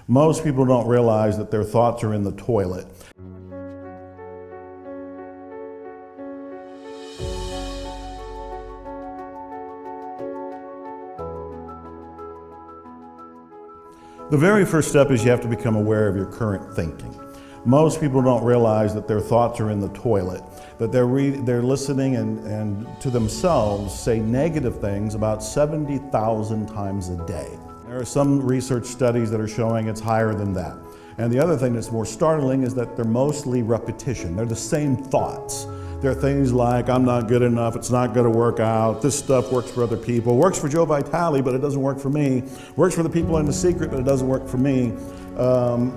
Most people don't realize that their thoughts are in the toilet. The very first step is you have to become aware of your current thinking. Most people don't realize that their thoughts are in the toilet, that they're listening and to themselves say negative things about 70,000 times a day. There are some research studies that are showing it's higher than that. And the other thing that's more startling is that they're mostly repetition. They're the same thoughts. There are things like, I'm not good enough, it's not going to work out, this stuff works for other people, works for Joe Vitale, but it doesn't work for me, works for the people in the secret, but it doesn't work for me.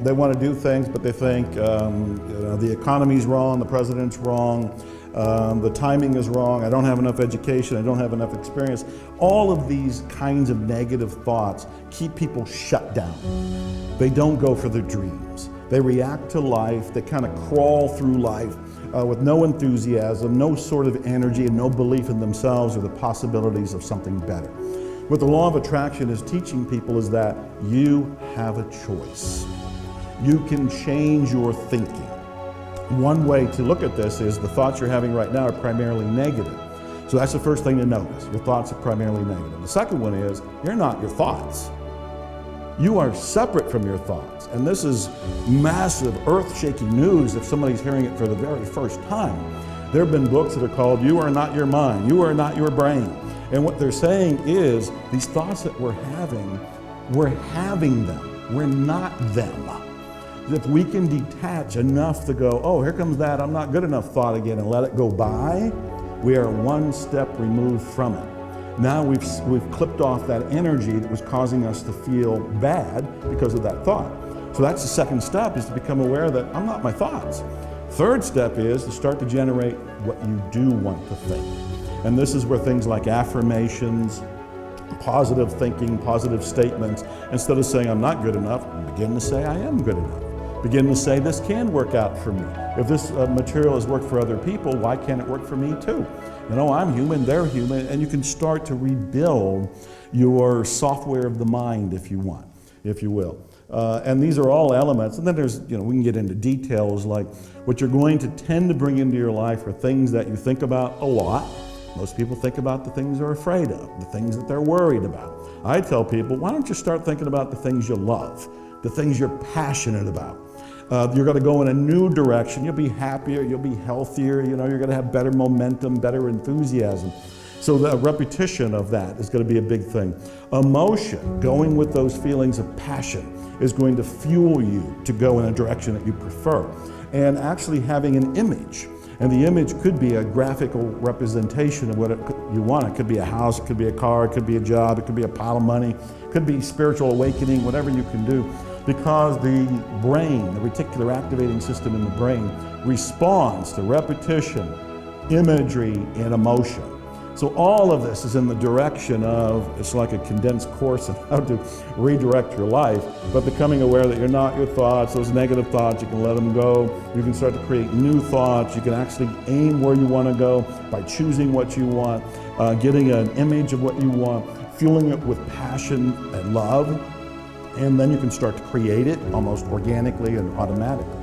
They want to do things, but they think the economy's wrong, the president's wrong, the timing is wrong, I don't have enough education, I don't have enough experience. All of these kinds of negative thoughts keep people shut down. They don't go for their dreams. They react to life, they kind of crawl through life with no enthusiasm, no sort of energy, and no belief in themselves or the possibilities of something better. What the law of attraction is teaching people is that you have a choice. You can change your thinking. One way to look at this is the thoughts you're having right now are primarily negative. So that's the first thing to notice. Your thoughts are primarily negative. The second one is you're not your thoughts. You are separate from your thoughts. And this is massive, earth-shaking news if somebody's hearing it for the very first time. There have been books that are called, You Are Not Your Mind, You Are Not Your Brain. And what they're saying is, these thoughts that we're having them. We're not them. If we can detach enough to go, oh, here comes that I'm not good enough thought again, and let it go by, we are one step removed from it. Now we've clipped off that energy that was causing us to feel bad because of that thought. So that's the second step, is to become aware that I'm not my thoughts. Third step is to start to generate what you do want to think. And this is where things like affirmations, positive thinking, positive statements, instead of saying I'm not good enough, begin to say I am good enough. Begin to say this can work out for me. If this material has worked for other people, why can't it work for me too? You know, I'm human, they're human, and you can start to rebuild your software of the mind, if you want, if you will. And these are all elements. And then there's, we can get into details like what you're going to tend to bring into your life are things that you think about a lot. Most people think about the things they're afraid of, the things that they're worried about. I tell people, why don't you start thinking about the things you love, the things you're passionate about. You're going to go in a new direction. You'll be happier, you'll be healthier, you're going to have better momentum, better enthusiasm. So the repetition of that is going to be a big thing. Emotion, going with those feelings of passion, is going to fuel you to go in a direction that you prefer. And actually having an image. And the image could be a graphical representation of what you want. It could be a house, it could be a car, it could be a job, it could be a pile of money, it could be spiritual awakening, whatever you can do. Because the brain, the reticular activating system in the brain, responds to repetition, imagery, and emotion. So all of this is in the direction of, it's like a condensed course on how to redirect your life, but becoming aware that you're not your thoughts, those negative thoughts, you can let them go. You can start to create new thoughts. You can actually aim where you want to go by choosing what you want, getting an image of what you want, fueling it with passion and love, and then you can start to create it almost organically and automatically.